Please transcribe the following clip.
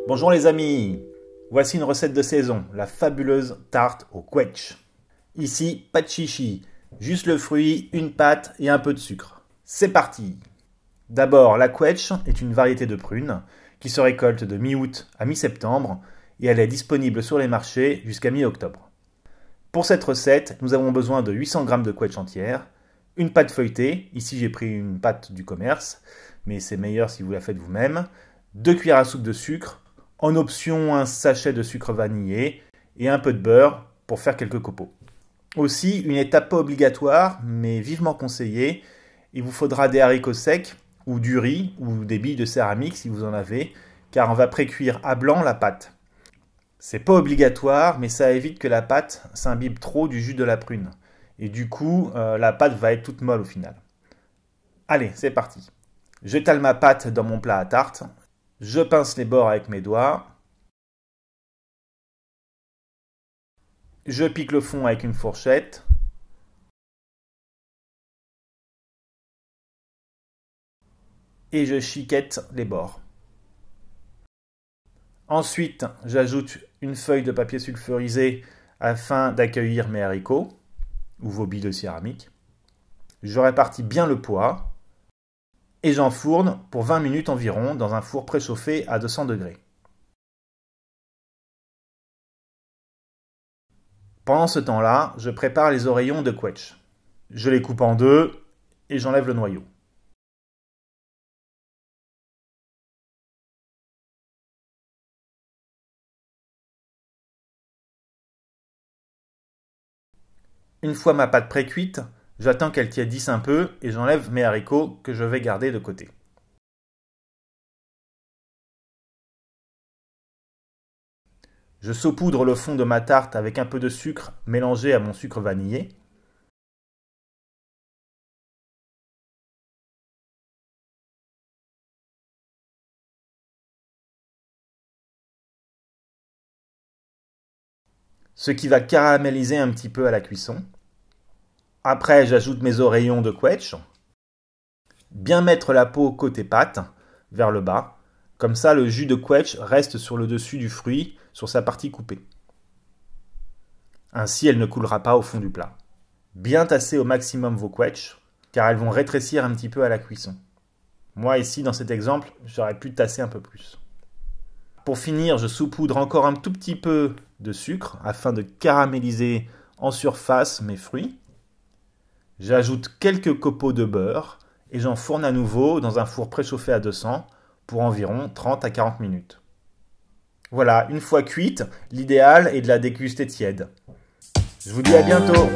Bonjour les amis, voici une recette de saison, la fabuleuse tarte au quetch. Ici, pas de chichi, juste le fruit, une pâte et un peu de sucre. C'est parti! D'abord, la quetch est une variété de prune qui se récolte de mi-août à mi-septembre et elle est disponible sur les marchés jusqu'à mi-octobre. Pour cette recette, nous avons besoin de 800 g de quetch entière, une pâte feuilletée, ici j'ai pris une pâte du commerce, mais c'est meilleur si vous la faites vous-même, 2 cuillères à soupe de sucre, en option un sachet de sucre vanillé et un peu de beurre pour faire quelques copeaux. Aussi, une étape pas obligatoire, mais vivement conseillée, il vous faudra des haricots secs ou du riz ou des billes de céramique si vous en avez, car on va précuire à blanc la pâte. C'est pas obligatoire, mais ça évite que la pâte s'imbibe trop du jus de la prune. Et du coup, la pâte va être toute molle au final. Allez, c'est parti. J'étale ma pâte dans mon plat à tarte. Je pince les bords avec mes doigts. Je pique le fond avec une fourchette. Et je chiquette les bords. Ensuite, j'ajoute une feuille de papier sulfurisé afin d'accueillir mes haricots ou vos billes de céramique. Je répartis bien le poids et j'enfourne pour 20 minutes environ dans un four préchauffé à 200 degrés. Pendant ce temps-là, je prépare les oreillons de quetch. Je les coupe en deux et j'enlève le noyau. Une fois ma pâte pré-cuite, j'attends qu'elle tiédisse un peu et j'enlève mes haricots que je vais garder de côté. Je saupoudre le fond de ma tarte avec un peu de sucre mélangé à mon sucre vanillé. Ce qui va caraméliser un petit peu à la cuisson. Après, j'ajoute mes oreillons de quetch. Bien mettre la peau côté pâte, vers le bas. Comme ça, le jus de quetch reste sur le dessus du fruit, sur sa partie coupée. Ainsi, elle ne coulera pas au fond du plat. Bien tasser au maximum vos quetch, car elles vont rétrécir un petit peu à la cuisson. Moi, ici, dans cet exemple, j'aurais pu tasser un peu plus. Pour finir, je saupoudre encore un tout petit peu de sucre afin de caraméliser en surface mes fruits. J'ajoute quelques copeaux de beurre et j'enfourne à nouveau dans un four préchauffé à 200 pour environ 30 à 40 minutes. Voilà, une fois cuite, l'idéal est de la déguster tiède. Je vous dis à bientôt!